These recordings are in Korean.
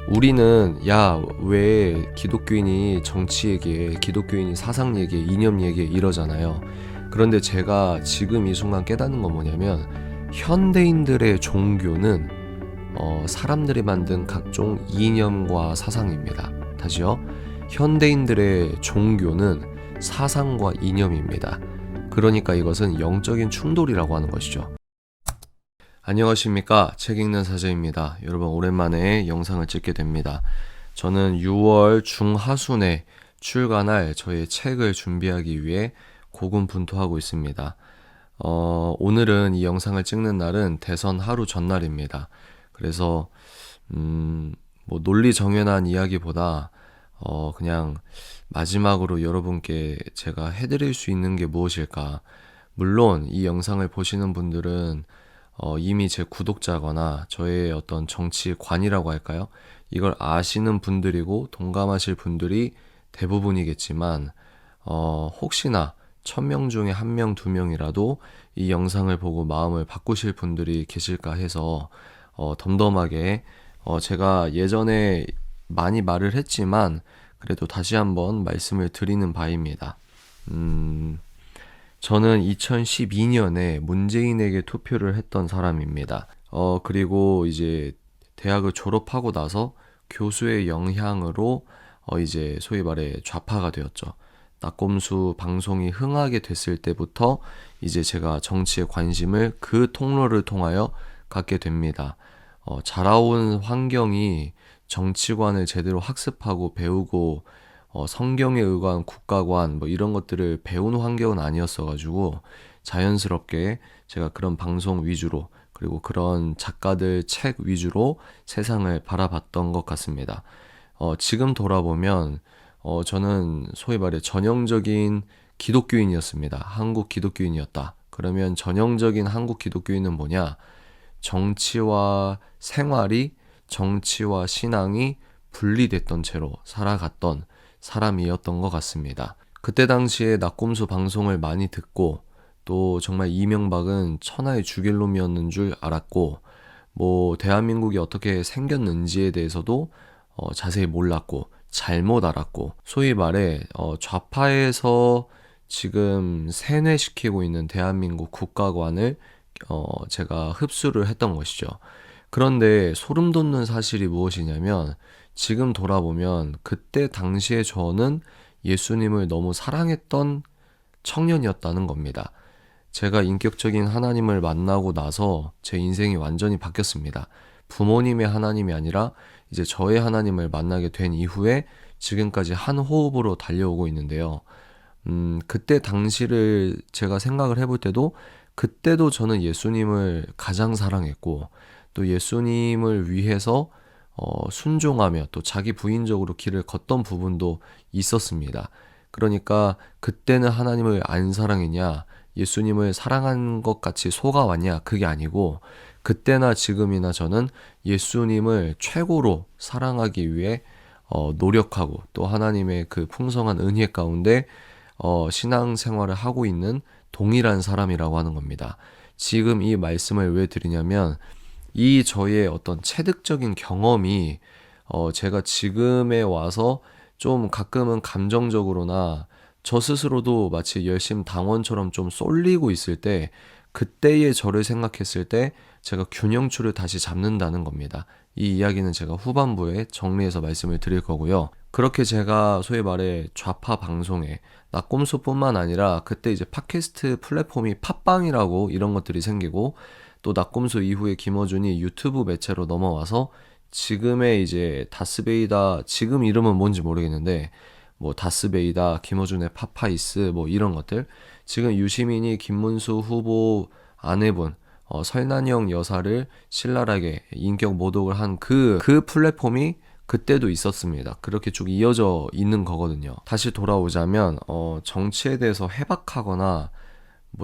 우리는 왜 기독교인이 정치 얘기해, 기독교인이 사상 얘기해, 이념 얘기해 이러잖아요. 그런데 제가 지금 이 순간 깨닫는 건 뭐냐면 현대인들의 종교는 사람들이 만든 각종 이념과 사상입니다. 다시요. 현대인들의 종교는 사상과 이념입니다. 그러니까 이것은 영적인 충돌이라고 하는 것이죠. 안녕하십니까. 책 읽는 사제입니다. 여러분 오랜만에 영상을 찍게 됩니다. 저는 6월 중하순에 출간할 저의 책을 준비하기 위해 고군분투하고 있습니다. 오늘은 이 영상을 찍는 날은 대선 하루 전날입니다. 그래서 논리정연한 이야기보다 그냥 마지막으로 여러분께 제가 해드릴 수 있는 게 무엇일까. 물론 이 영상을 보시는 분들은 이미 제 구독자거나 저의 어떤 정치관이라고 할까요? 이걸 아시는 분들이고 동감하실 분들이 대부분이겠지만 혹시나 1000명 중에 1명, 2명이라도 이 영상을 보고 마음을 바꾸실 분들이 계실까 해서 덤덤하게 제가 예전에 많이 말을 했지만 그래도 다시 한번 말씀을 드리는 바입니다. 저는 2012년에 문재인에게 투표를 했던 사람입니다. 그리고 이제 대학을 졸업하고 나서 교수의 영향으로 이제 소위 말해 좌파가 되었죠. 낙곰수 방송이 흥하게 됐을 때부터 이제 제가 정치에 관심을 그 통로를 통하여 갖게 됩니다. 자라온 환경이 정치관을 제대로 학습하고 배우고 성경에 의거한 국가관 이런 것들을 배운 환경은 아니었어가지고 자연스럽게 제가 그런 방송 위주로 그리고 그런 작가들 책 위주로 세상을 바라봤던 것 같습니다. 지금 돌아보면 저는 소위 말해 전형적인 기독교인이었습니다. 한국 기독교인이었다. 그러면 전형적인 한국 기독교인은 뭐냐? 정치와 생활이, 정치와 신앙이 분리됐던 채로 살아갔던 사람이었던 것 같습니다. 그때 당시에 낙곰수 방송을 많이 듣고 또 정말 이명박은 천하의 죽일놈이었는 줄 알았고 대한민국이 어떻게 생겼는지에 대해서도 자세히 몰랐고 잘못 알았고 소위 말해 좌파에서 지금 세뇌시키고 있는 대한민국 국가관을 제가 흡수를 했던 것이죠. 그런데 소름 돋는 사실이 무엇이냐면 지금 돌아보면 그때 당시에 저는 예수님을 너무 사랑했던 청년이었다는 겁니다. 제가 인격적인 하나님을 만나고 나서 제 인생이 완전히 바뀌었습니다. 부모님의 하나님이 아니라 이제 저의 하나님을 만나게 된 이후에 지금까지 한 호흡으로 달려오고 있는데요. 그때 당시를 제가 생각을 해볼 때도 그때도 저는 예수님을 가장 사랑했고 또 예수님을 위해서 순종하며 또 자기 부인적으로 길을 걷던 부분도 있었습니다. 그러니까 그때는 하나님을 안 사랑했냐, 예수님을 사랑한 것 같이 속아왔냐, 그게 아니고 그때나 지금이나 저는 예수님을 최고로 사랑하기 위해 노력하고 또 하나님의 그 풍성한 은혜 가운데 신앙생활을 하고 있는 동일한 사람이라고 하는 겁니다. 지금 이 말씀을 왜 드리냐면 이 저의 어떤 체득적인 경험이 제가 지금에 와서 좀 가끔은 감정적으로나 저 스스로도 마치 열심 당원처럼 좀 쏠리고 있을 때 그때의 저를 생각했을 때 제가 균형추를 다시 잡는다는 겁니다. 이 이야기는 제가 후반부에 정리해서 말씀을 드릴 거고요. 그렇게 제가 소위 말해 좌파 방송에 낙곰수뿐만 아니라 그때 이제 팟캐스트 플랫폼이 팟빵이라고 이런 것들이 생기고 또 낙곰수 이후에 김어준이 유튜브 매체로 넘어와서 지금의 이제 다스베이다, 지금 이름은 뭔지 모르겠는데 다스베이다, 김어준의 파파이스 이런 것들, 지금 유시민이 김문수 후보 아내분 설난영 여사를 신랄하게 인격 모독을 한 그 플랫폼이 그때도 있었습니다. 그렇게 쭉 이어져 있는 거거든요. 다시 돌아오자면 정치에 대해서 해박하거나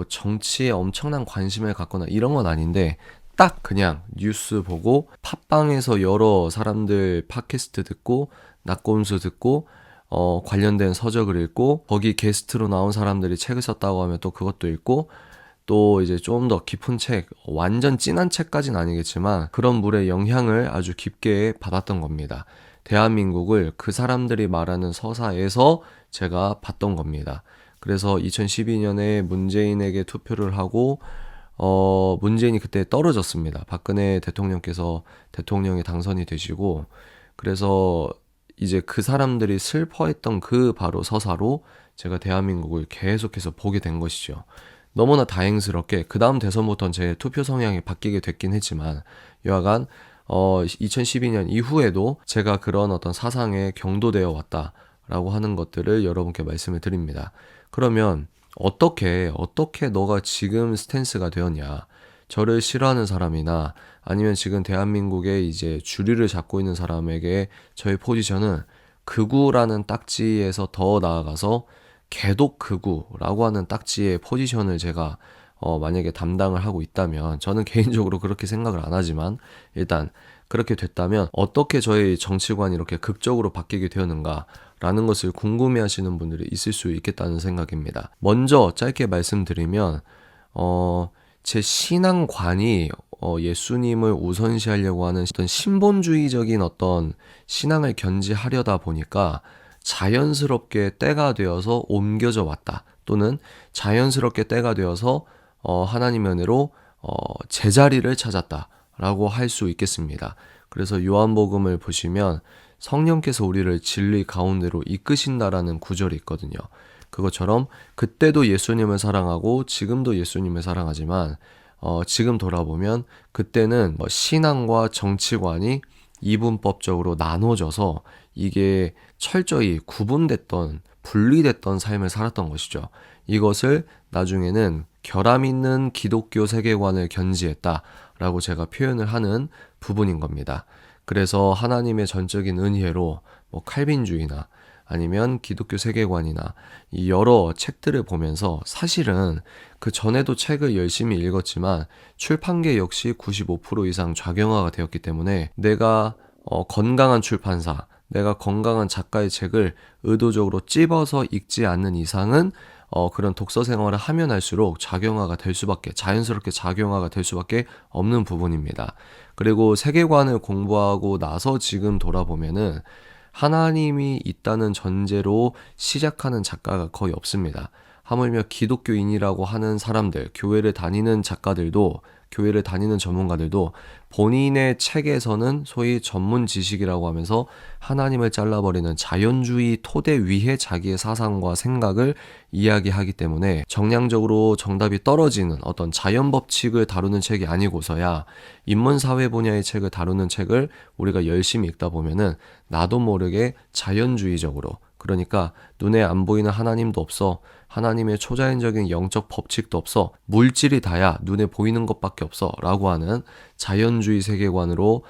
정치에 엄청난 관심을 갖거나 이런 건 아닌데 딱 그냥 뉴스 보고 팟빵에서 여러 사람들 팟캐스트 듣고 낙곰수 듣고 관련된 서적을 읽고 거기 게스트로 나온 사람들이 책을 썼다고 하면 또 그것도 읽고 또 이제 좀 더 깊은 책, 완전 진한 책까지는 아니겠지만 그런 물의 영향을 아주 깊게 받았던 겁니다. 대한민국을 그 사람들이 말하는 서사에서 제가 봤던 겁니다. 그래서 2012년에 문재인에게 투표를 하고 문재인이 그때 떨어졌습니다. 박근혜 대통령께서 대통령에 당선이 되시고, 그래서 이제 그 사람들이 슬퍼했던 그 바로 서사로 제가 대한민국을 계속해서 보게 된 것이죠. 너무나 다행스럽게 그 다음 대선부터는 제 투표 성향이 바뀌게 됐긴 했지만, 여하간 2012년 이후에도 제가 그런 어떤 사상에 경도되어 왔다라고 하는 것들을 여러분께 말씀을 드립니다. 그러면 어떻게 너가 지금 스탠스가 되었냐? 저를 싫어하는 사람이나 아니면 지금 대한민국의 이제 주류를 잡고 있는 사람에게 저의 포지션은 극우라는 딱지에서 더 나아가서 개독 극우라고 하는 딱지의 포지션을 제가 만약에 담당을 하고 있다면, 저는 개인적으로 그렇게 생각을 안 하지만 일단 그렇게 됐다면 어떻게 저의 정치관이 이렇게 극적으로 바뀌게 되었는가 라는 것을 궁금해하시는 분들이 있을 수 있겠다는 생각입니다. 먼저 짧게 말씀드리면 제 신앙관이 예수님을 우선시하려고 하는 어떤 신본주의적인 어떤 신앙을 견지하려다 보니까 자연스럽게 때가 되어서 옮겨져 왔다, 또는 자연스럽게 때가 되어서 하나님의 은혜로 제자리를 찾았다라고 할 수 있겠습니다. 그래서 요한복음을 보시면 성령께서 우리를 진리 가운데로 이끄신다라는 구절이 있거든요. 그것처럼 그때도 예수님을 사랑하고 지금도 예수님을 사랑하지만 지금 돌아보면 그때는 신앙과 정치관이 이분법적으로 나눠져서 이게 철저히 구분됐던, 분리됐던 삶을 살았던 것이죠. 이것을 나중에는 결함 있는 기독교 세계관을 견지했다라고 제가 표현을 하는 부분인 겁니다. 그래서 하나님의 전적인 은혜로 칼빈주의나 아니면 기독교 세계관이나 이 여러 책들을 보면서, 사실은 그 전에도 책을 열심히 읽었지만 출판계 역시 95% 이상 좌경화가 되었기 때문에 내가 건강한 출판사, 내가 건강한 작가의 책을 의도적으로 찝어서 읽지 않는 이상은 그런 독서 생활을 하면 할수록 자연스럽게 작용화가 될 수밖에 없는 부분입니다. 그리고 세계관을 공부하고 나서 지금 돌아보면은 하나님이 있다는 전제로 시작하는 작가가 거의 없습니다. 하물며 기독교인이라고 하는 사람들, 교회를 다니는 작가들도, 교회를 다니는 전문가들도 본인의 책에서는 소위 전문 지식이라고 하면서 하나님을 잘라버리는 자연주의 토대 위에 자기의 사상과 생각을 이야기하기 때문에 정량적으로 정답이 떨어지는 어떤 자연법칙을 다루는 책이 아니고서야 인문사회 분야의 책을 다루는 책을 우리가 열심히 읽다 보면은 나도 모르게 자연주의적으로, 그러니까 눈에 안 보이는 하나님도 없어, 하나님의 초자연적인 영적 법칙도 없어, 물질이 다야 눈에 보이는 것밖에 없어 라고 하는 자연주의 세계관으로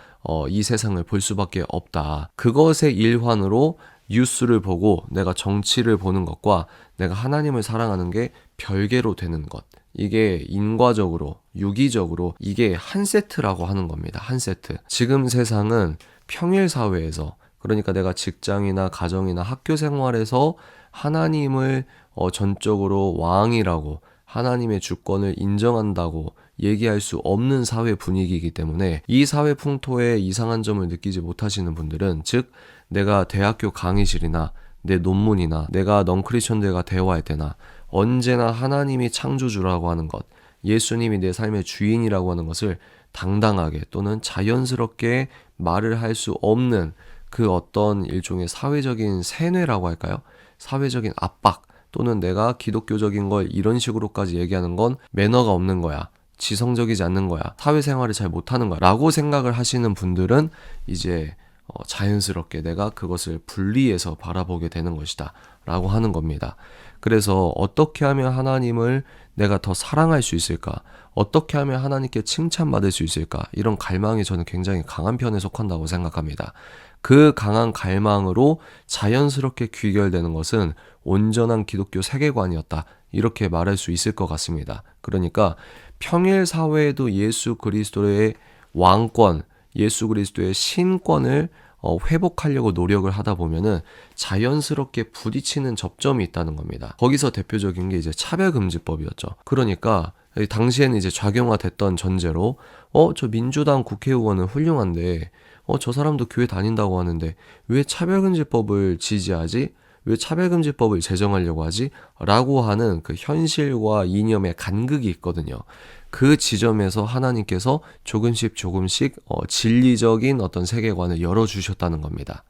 이 세상을 볼 수밖에 없다. 그것의 일환으로 뉴스를 보고 내가 정치를 보는 것과 내가 하나님을 사랑하는 게 별개로 되는 것, 이게 인과적으로, 유기적으로 이게 한 세트라고 하는 겁니다. 한 세트. 지금 세상은 평일 사회에서, 그러니까 내가 직장이나 가정이나 학교 생활에서 하나님을 전적으로 왕이라고, 하나님의 주권을 인정한다고 얘기할 수 없는 사회 분위기이기 때문에 이 사회 풍토에 이상한 점을 느끼지 못하시는 분들은, 즉 내가 대학교 강의실이나 내 논문이나 내가 넌크리스천들과 대화할 때나 언제나 하나님이 창조주라고 하는 것, 예수님이 내 삶의 주인이라고 하는 것을 당당하게 또는 자연스럽게 말을 할 수 없는 그 어떤 일종의 사회적인 세뇌라고 할까요? 사회적인 압박, 또는 내가 기독교적인 걸 이런 식으로까지 얘기하는 건 매너가 없는 거야, 지성적이지 않는 거야, 사회생활을 잘 못하는 거야 라고 생각을 하시는 분들은 이제 자연스럽게 내가 그것을 분리해서 바라보게 되는 것이다 라고 하는 겁니다. 그래서 어떻게 하면 하나님을 내가 더 사랑할 수 있을까? 어떻게 하면 하나님께 칭찬받을 수 있을까? 이런 갈망이 저는 굉장히 강한 편에 속한다고 생각합니다. 그 강한 갈망으로 자연스럽게 귀결되는 것은 온전한 기독교 세계관이었다, 이렇게 말할 수 있을 것 같습니다. 그러니까 평일 사회에도 예수 그리스도의 왕권, 예수 그리스도의 신권을 회복하려고 노력을 하다 보면은 자연스럽게 부딪히는 접점이 있다는 겁니다. 거기서 대표적인 게 이제 차별금지법이었죠. 그러니까 당시에는 이제 작용화됐던 전제로 저 민주당 국회의원은 훌륭한데 저 사람도 교회 다닌다고 하는데 왜 차별금지법을 지지하지? 왜 차별금지법을 제정하려고 하지? 라고 하는 그 현실과 이념의 간극이 있거든요. 그 지점에서 하나님께서 조금씩 조금씩 진리적인 어떤 세계관을 열어주셨다는 겁니다.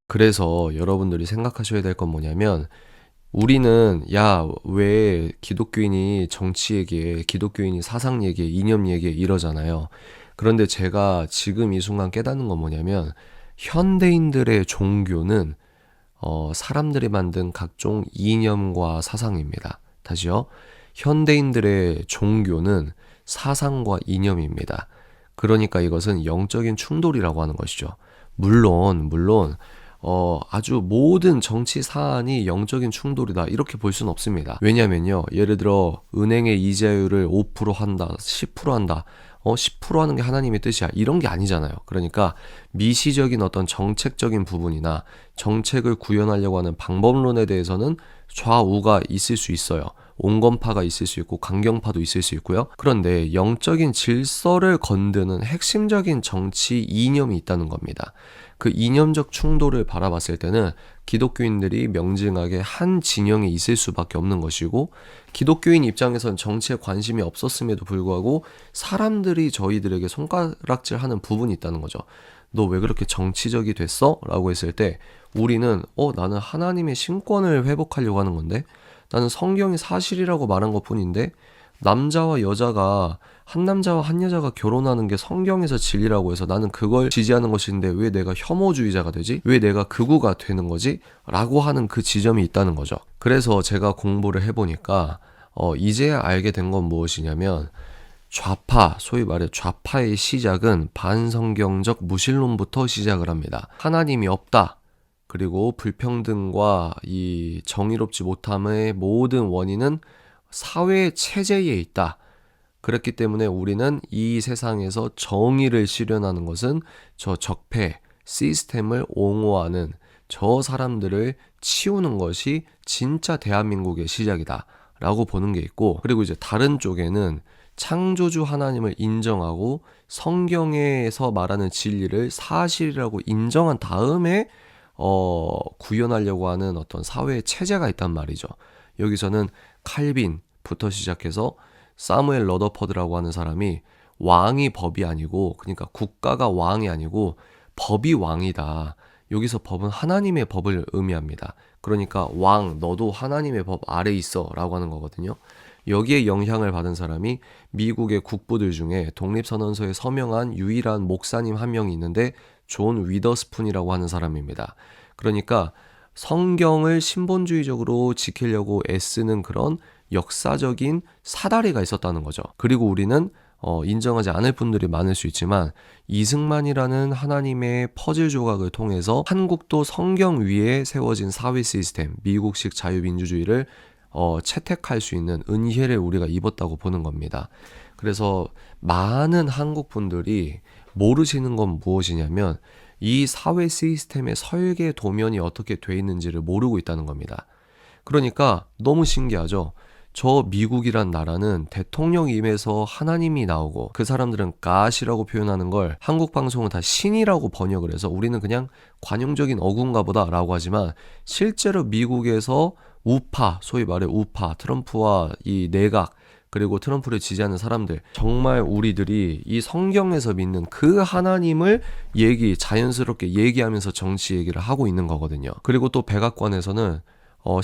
그래서 여러분들이 생각하셔야 될 건 뭐냐면 우리는 야, 왜 기독교인이 정치 얘기해, 기독교인이 사상 얘기해, 이념 얘기해 이러잖아요. 그런데 제가 지금 이 순간 깨닫는 건 뭐냐면 현대인들의 종교는 사람들이 만든 각종 이념과 사상입니다. 다시요. 현대인들의 종교는 사상과 이념입니다. 그러니까 이것은 영적인 충돌이라고 하는 것이죠. 물론 아주 모든 정치 사안이 영적인 충돌이다 이렇게 볼 수는 없습니다. 왜냐면요, 예를 들어 은행의 이자율을 5% 한다, 10% 한다, 10% 하는 게 하나님의 뜻이야 이런 게 아니잖아요. 그러니까 미시적인 어떤 정책적인 부분이나 정책을 구현하려고 하는 방법론에 대해서는 좌우가 있을 수 있어요. 온건파가 있을 수 있고 강경파도 있을 수 있고요. 그런데 영적인 질서를 건드는 핵심적인 정치 이념이 있다는 겁니다. 그 이념적 충돌을 바라봤을 때는 기독교인들이 명징하게 한 진영에 있을 수밖에 없는 것이고, 기독교인 입장에선 정치에 관심이 없었음에도 불구하고 사람들이 저희들에게 손가락질하는 부분이 있다는 거죠. 너 왜 그렇게 정치적이 됐어? 라고 했을 때 우리는 나는 하나님의 신권을 회복하려고 하는 건데, 나는 성경이 사실이라고 말한 것뿐인데, 남자와 여자가 한 남자와 한 여자가 결혼하는 게 성경에서 진리라고 해서 나는 그걸 지지하는 것인데 왜 내가 혐오주의자가 되지? 왜 내가 극우가 되는 거지? 라고 하는 그 지점이 있다는 거죠. 그래서 제가 공부를 해보니까 이제야 알게 된 건 무엇이냐면, 좌파, 소위 말해 좌파의 시작은 반성경적 무신론부터 시작을 합니다. 하나님이 없다. 그리고 불평등과 이 정의롭지 못함의 모든 원인은 사회 체제에 있다. 그렇기 때문에 우리는 이 세상에서 정의를 실현하는 것은 저 적폐, 시스템을 옹호하는 저 사람들을 치우는 것이 진짜 대한민국의 시작이다 라고 보는 게 있고, 그리고 이제 다른 쪽에는 창조주 하나님을 인정하고 성경에서 말하는 진리를 사실이라고 인정한 다음에 구현하려고 하는 어떤 사회의 체제가 있단 말이죠. 여기서는 칼빈부터 시작해서 사무엘 러더퍼드라고 하는 사람이 왕이 법이 아니고, 그러니까 국가가 왕이 아니고 법이 왕이다. 여기서 법은 하나님의 법을 의미합니다. 그러니까 왕, 너도 하나님의 법 아래 있어 라고 하는 거거든요. 여기에 영향을 받은 사람이 미국의 국부들 중에 독립선언서에 서명한 유일한 목사님 한 명이 있는데 존 위더스푼이라고 하는 사람입니다. 그러니까 성경을 신본주의적으로 지키려고 애쓰는 그런 역사적인 사다리가 있었다는 거죠. 그리고 우리는 인정하지 않을 분들이 많을 수 있지만 이승만이라는 하나님의 퍼즐 조각을 통해서 한국도 성경 위에 세워진 사회 시스템, 미국식 자유민주주의를 채택할 수 있는 은혜를 우리가 입었다고 보는 겁니다. 그래서 많은 한국 분들이 모르시는 건 무엇이냐면 이 사회 시스템의 설계 도면이 어떻게 돼 있는지를 모르고 있다는 겁니다. 그러니까 너무 신기하죠. 저 미국이란 나라는 대통령임에서 하나님이 나오고 그 사람들은 가시라고 표현하는 걸 한국 방송은 다 신이라고 번역을 해서 우리는 그냥 관용적인 어군가 보다 라고 하지만, 실제로 미국에서 우파, 소위 말해 우파, 트럼프와 이 내각, 그리고 트럼프를 지지하는 사람들, 정말 우리들이 이 성경에서 믿는 그 하나님을 자연스럽게 얘기하면서 정치 얘기를 하고 있는 거거든요. 그리고 또 백악관에서는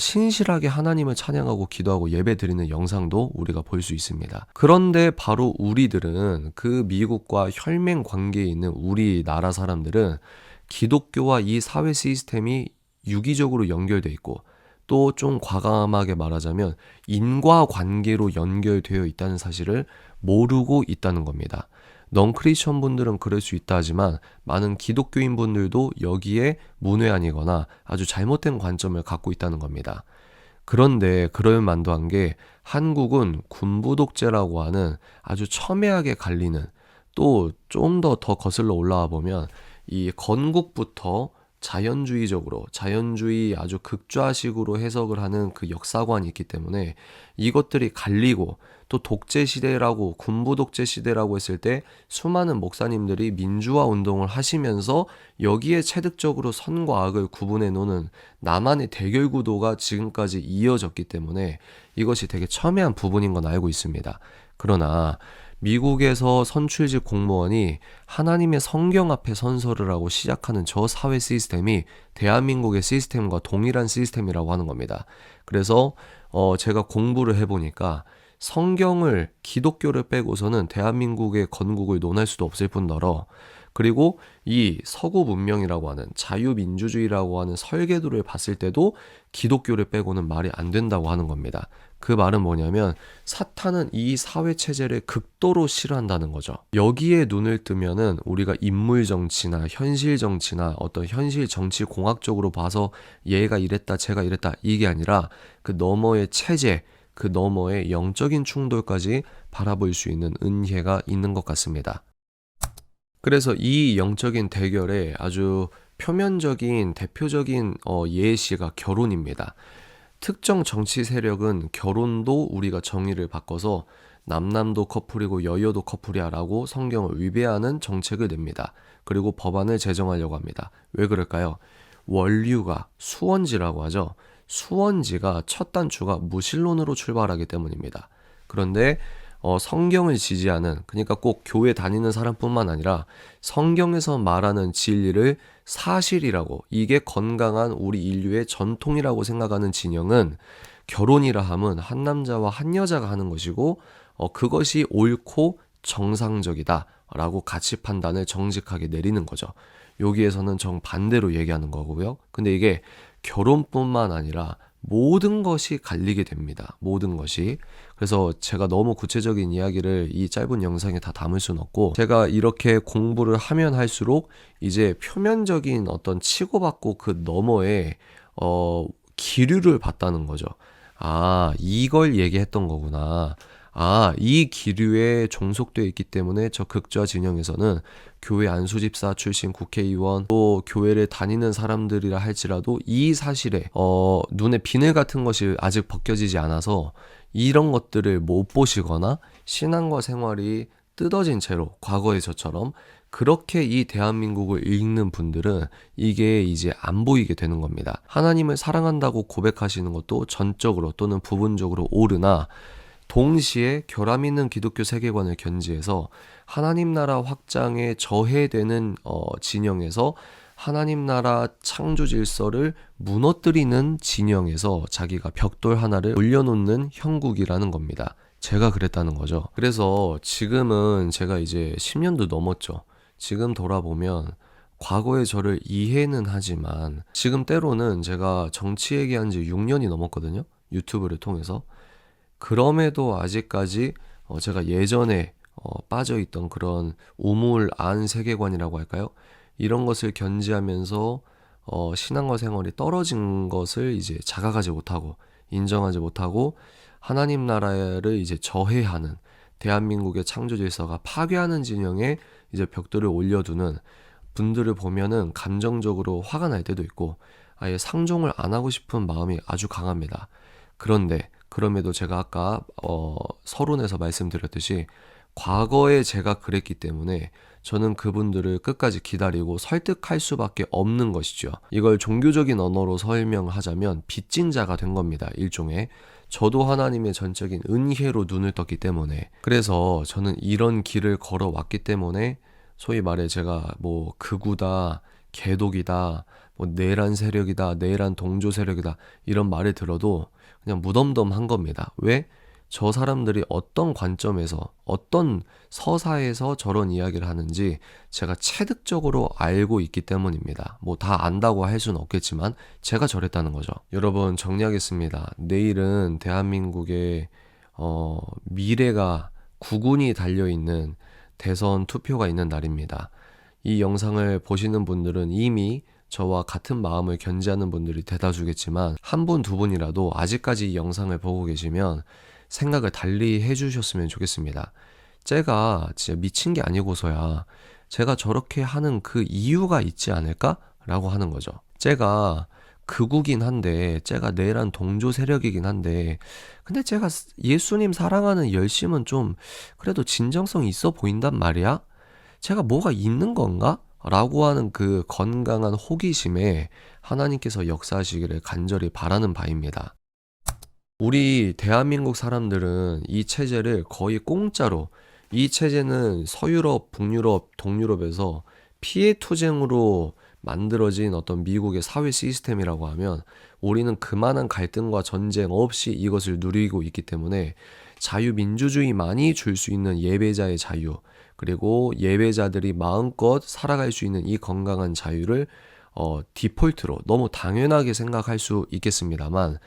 신실하게 하나님을 찬양하고 기도하고 예배 드리는 영상도 우리가 볼 수 있습니다. 그런데 바로 우리들은, 그 미국과 혈맹 관계에 있는 우리나라 사람들은 기독교와 이 사회 시스템이 유기적으로 연결돼 있고, 또 좀 과감하게 말하자면 인과관계로 연결되어 있다는 사실을 모르고 있다는 겁니다. 넌크리스천 분들은 그럴 수 있다 하지만 많은 기독교인 분들도 여기에 문외한이거나 아주 잘못된 관점을 갖고 있다는 겁니다. 그런데 그럴 만도 한 게, 한국은 군부 독재라고 하는 아주 첨예하게 갈리는, 또 좀 더 거슬러 올라와 보면 이 건국부터 자연주의적으로, 자연주의 아주 극좌식으로 해석을 하는 그 역사관이 있기 때문에 이것들이 갈리고, 또 독재시대라고, 군부 독재시대라고 했을 때 수많은 목사님들이 민주화 운동을 하시면서 여기에 체득적으로 선과 악을 구분해 놓는 나만의 대결 구도가 지금까지 이어졌기 때문에 이것이 되게 첨예한 부분인 건 알고 있습니다. 그러나 미국에서 선출직 공무원이 하나님의 성경 앞에 선서를 하고 시작하는 저 사회 시스템이 대한민국의 시스템과 동일한 시스템이라고 하는 겁니다. 그래서 제가 공부를 해보니까 성경을, 기독교를 빼고서는 대한민국의 건국을 논할 수도 없을 뿐더러, 그리고 이 서구 문명이라고 하는, 자유민주주의라고 하는 설계도를 봤을 때도 기독교를 빼고는 말이 안 된다고 하는 겁니다. 그 말은 뭐냐면 사탄은 이 사회 체제를 극도로 싫어한다는 거죠. 여기에 눈을 뜨면은 우리가 인물 정치나 현실 정치나 어떤 현실 정치 공학적으로 봐서 얘가 이랬다 쟤가 이랬다 이게 아니라 그 너머의 체제, 그 너머의 영적인 충돌까지 바라볼 수 있는 은혜가 있는 것 같습니다. 그래서 이 영적인 대결의 아주 표면적인 대표적인 예시가 결혼입니다. 특정 정치 세력은 결혼도 우리가 정의를 바꿔서 남남도 커플이고 여여도 커플이야 라고 성경을 위배하는 정책을 냅니다. 그리고 법안을 제정하려고 합니다. 왜 그럴까요? 원류가 수원지라고 하죠. 수원지가 첫 단추가 무신론으로 출발하기 때문입니다. 그런데 성경을 지지하는, 그러니까 꼭 교회 다니는 사람뿐만 아니라 성경에서 말하는 진리를 사실이라고, 이게 건강한 우리 인류의 전통이라고 생각하는 진영은 결혼이라 함은 한 남자와 한 여자가 하는 것이고 그것이 옳고 정상적이다 라고 가치 판단을 정직하게 내리는 거죠. 여기에서는 정반대로 얘기하는 거고요. 근데 이게 결혼뿐만 아니라 모든 것이 갈리게 됩니다. 모든 것이. 그래서 제가 너무 구체적인 이야기를 이 짧은 영상에 다 담을 수는 없고, 제가 이렇게 공부를 하면 할수록 이제 표면적인 어떤 치고받고 그 너머에 기류를 봤다는 거죠. 아, 이걸 얘기했던 거구나. 아, 이 기류에 종속되어 있기 때문에 저 극좌 진영에서는 교회 안수집사 출신 국회의원, 또 교회를 다니는 사람들이라 할지라도 이 사실에 눈에 비늘 같은 것이 아직 벗겨지지 않아서 이런 것들을 못 보시거나 신앙과 생활이 뜯어진 채로 과거의 저처럼 그렇게 이 대한민국을 읽는 분들은 이게 이제 안 보이게 되는 겁니다. 하나님을 사랑한다고 고백하시는 것도 전적으로 또는 부분적으로 옳으나 동시에 결함 있는 기독교 세계관을 견지해서 하나님 나라 확장에 저해되는 진영에서 하나님 나라 창조 질서를 무너뜨리는 진영에서 자기가 벽돌 하나를 올려놓는 형국이라는 겁니다. 제가 그랬다는 거죠. 그래서 지금은 제가 이제 10년도 넘었죠. 지금 돌아보면 과거의 저를 이해는 하지만 지금 때로는 제가 정치 얘기한 지 6년이 넘었거든요. 유튜브를 통해서. 그럼에도 아직까지 제가 예전에 빠져있던 그런 우물 안 세계관이라고 할까요? 이런 것을 견지하면서 신앙과 생활이 떨어진 것을 이제 자각하지 못하고 인정하지 못하고 하나님 나라를 이제 저해하는, 대한민국의 창조 질서가 파괴하는 진영에 이제 벽돌을 올려두는 분들을 보면은 감정적으로 화가 날 때도 있고 아예 상종을 안 하고 싶은 마음이 아주 강합니다. 그런데 그럼에도 제가 아까 서론에서 말씀드렸듯이 과거에 제가 그랬기 때문에 저는 그분들을 끝까지 기다리고 설득할 수밖에 없는 것이죠. 이걸 종교적인 언어로 설명하자면 빚진 자가 된 겁니다. 일종의. 저도 하나님의 전적인 은혜로 눈을 떴기 때문에, 그래서 저는 이런 길을 걸어왔기 때문에 소위 말해 제가 뭐 극우다, 개독이다, 뭐 내란 세력이다, 내란 동조 세력이다 이런 말을 들어도 그냥 무덤덤한 겁니다. 왜? 저 사람들이 어떤 관점에서 어떤 서사에서 저런 이야기를 하는지 제가 체득적으로 알고 있기 때문입니다. 뭐 다 안다고 할 수는 없겠지만 제가 저랬다는 거죠. 여러분 정리하겠습니다. 내일은 대한민국의 미래가 국운이 달려있는 대선 투표가 있는 날입니다. 이 영상을 보시는 분들은 이미 저와 같은 마음을 견지하는 분들이 대다수겠지만 한 분, 두 분이라도 아직까지 이 영상을 보고 계시면 생각을 달리 해주셨으면 좋겠습니다. 제가 진짜 미친 게 아니고서야 제가 저렇게 하는 그 이유가 있지 않을까? 라고 하는 거죠. 쟤가 극우긴 한데, 쟤가 내란 동조 세력이긴 한데, 근데 쟤가 예수님 사랑하는 열심은 좀 그래도 진정성이 있어 보인단 말이야? 쟤가 뭐가 있는 건가? 라고 하는 그 건강한 호기심에 하나님께서 역사하시기를 간절히 바라는 바입니다. 우리 대한민국 사람들은 이 체제를 거의 공짜로, 이 체제는 서유럽, 북유럽, 동유럽에서 피해 투쟁으로 만들어진 어떤 미국의 사회 시스템이라고 하면 우리는 그만한 갈등과 전쟁 없이 이것을 누리고 있기 때문에 자유민주주의만이 줄 수 있는 예배자의 자유, 그리고 예배자들이 마음껏 살아갈 수 있는 이 건강한 자유를 디폴트로 너무 당연하게 생각할 수 있겠습니다만,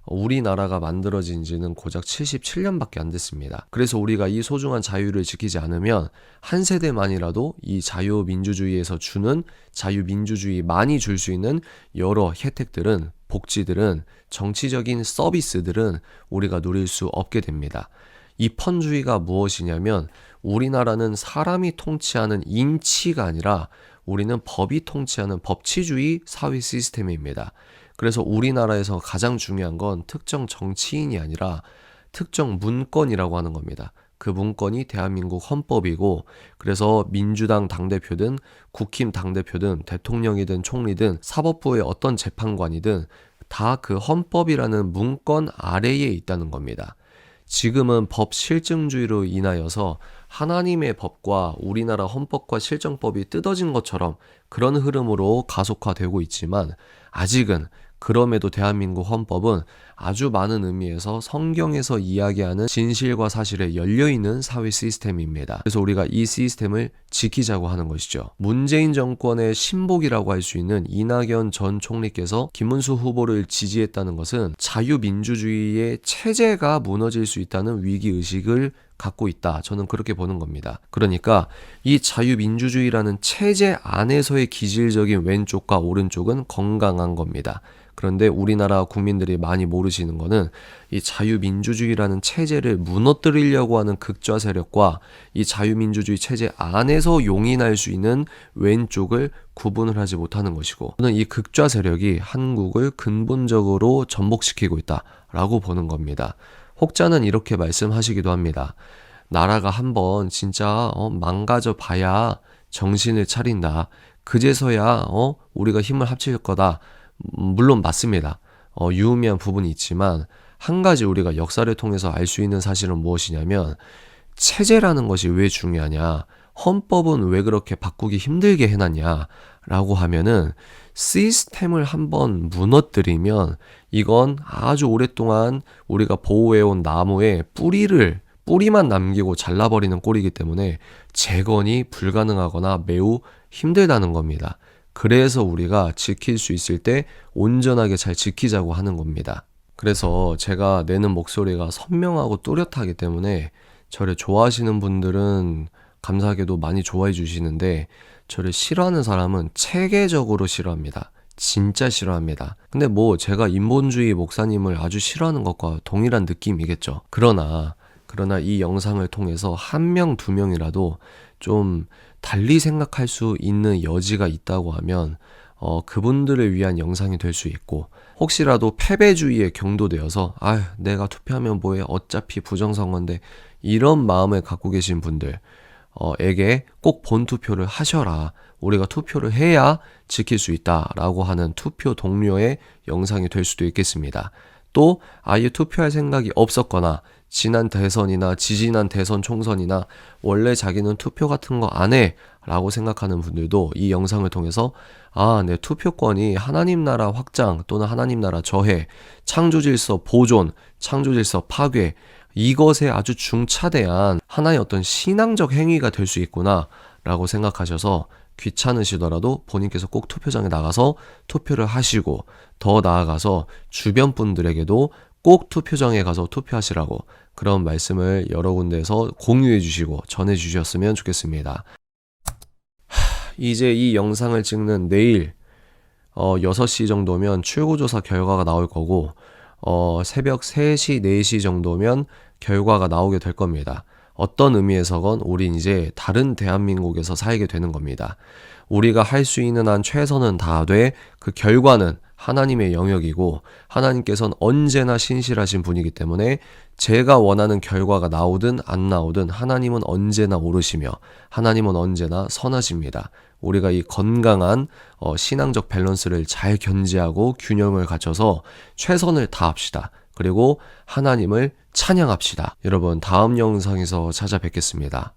우리나라가 만들어진 지는 고작 77년밖에 안 됐습니다. 그래서 우리가 이 소중한 자유를 지키지 않으면 한 세대만이라도 이 자유민주주의에서 주는, 자유민주주의만이 줄 수 있는 여러 혜택들은, 복지들은, 정치적인 서비스들은 우리가 누릴 수 없게 됩니다. 이 펀주의가 무엇이냐면, 우리나라는 사람이 통치하는 인치가 아니라 우리는 법이 통치하는 법치주의 사회 시스템입니다. 그래서 우리나라에서 가장 중요한 건 특정 정치인이 아니라 특정 문건이라고 하는 겁니다. 그 문건이 대한민국 헌법이고, 그래서 민주당 당대표든 국힘 당대표든 대통령이든 총리든 사법부의 어떤 재판관이든 다 그 헌법이라는 문건 아래에 있다는 겁니다. 지금은 법 실증주의로 인하여서 하나님의 법과 우리나라 헌법과 실정법이 뜯어진 것처럼 그런 흐름으로 가속화되고 있지만, 아직은 그럼에도 대한민국 헌법은 아주 많은 의미에서 성경에서 이야기하는 진실과 사실에 열려있는 사회 시스템입니다. 그래서 우리가 이 시스템을 지키자고 하는 것이죠. 문재인 정권의 신복이라고 할 수 있는 이낙연 전 총리께서 김문수 후보를 지지했다는 것은 자유민주주의의 체제가 무너질 수 있다는 위기의식을 갖고 있다. 저는 그렇게 보는 겁니다. 그러니까 이 자유민주주의라는 체제 안에서의 기질적인 왼쪽과 오른쪽은 건강한 겁니다. 그런데 우리나라 국민들이 많이 모르시는 거는 이 자유민주주의라는 체제를 무너뜨리려고 하는 극좌 세력과 이 자유민주주의 체제 안에서 용인할 수 있는 왼쪽을 구분을 하지 못하는 것이고, 저는 이 극좌 세력이 한국을 근본적으로 전복시키고 있다라고 보는 겁니다. 혹자는 이렇게 말씀하시기도 합니다. 나라가 한번 진짜 망가져 봐야 정신을 차린다. 그제서야 우리가 힘을 합칠 거다. 물론 맞습니다. 유의미한 부분이 있지만, 한 가지 우리가 역사를 통해서 알 수 있는 사실은 무엇이냐면, 체제라는 것이 왜 중요하냐, 헌법은 왜 그렇게 바꾸기 힘들게 해놨냐 라고 하면은, 시스템을 한번 무너뜨리면 이건 아주 오랫동안 우리가 보호해온 나무의 뿌리만 남기고 잘라버리는 꼴이기 때문에 재건이 불가능하거나 매우 힘들다는 겁니다. 그래서 우리가 지킬 수 있을 때 온전하게 잘 지키자고 하는 겁니다. 그래서 제가 내는 목소리가 선명하고 뚜렷하기 때문에 저를 좋아하시는 분들은 감사하게도 많이 좋아해 주시는데, 저를 싫어하는 사람은 체계적으로 싫어합니다. 진짜 싫어합니다. 근데 뭐 제가 인본주의 목사님을 아주 싫어하는 것과 동일한 느낌이겠죠. 그러나 이 영상을 통해서 한 명, 두 명이라도 좀 달리 생각할 수 있는 여지가 있다고 하면 그분들을 위한 영상이 될 수 있고, 혹시라도 패배주의에 경도되어서 내가 투표하면 뭐해, 어차피 부정선거인데, 이런 마음을 갖고 계신 분들 에게 꼭 본투표를 하셔라. 우리가 투표를 해야 지킬 수 있다라고 하는 투표 동료의 영상이 될 수도 있겠습니다. 또 아예 투표할 생각이 없었거나 지난 대선이나 지지난 대선 총선이나 원래 자기는 투표 같은 거 안 해 라고 생각하는 분들도 이 영상을 통해서 내 투표권이 하나님 나라 확장 또는 하나님 나라 저해, 창조질서 보존, 창조질서 파괴, 이것에 아주 중차대한 하나의 어떤 신앙적 행위가 될 수 있구나 라고 생각하셔서 귀찮으시더라도 본인께서 꼭 투표장에 나가서 투표를 하시고, 더 나아가서 주변 분들에게도 꼭 투표장에 가서 투표하시라고 그런 말씀을 여러 군데에서 공유해 주시고 전해 주셨으면 좋겠습니다. 이제 이 영상을 찍는 내일 6시 정도면 출구조사 결과가 나올 거고, 새벽 3시, 4시 정도면 결과가 나오게 될 겁니다. 어떤 의미에서건 우린 이제 다른 대한민국에서 살게 되는 겁니다. 우리가 할 수 있는 한 최선은 다하되 그 결과는 하나님의 영역이고 하나님께서는 언제나 신실하신 분이기 때문에 제가 원하는 결과가 나오든 안 나오든 하나님은 언제나 오르시며 하나님은 언제나 선하십니다. 우리가 이 건강한 신앙적 밸런스를 잘 견지하고 균형을 갖춰서 최선을 다합시다. 그리고 하나님을 찬양합시다. 여러분, 다음 영상에서 찾아뵙겠습니다.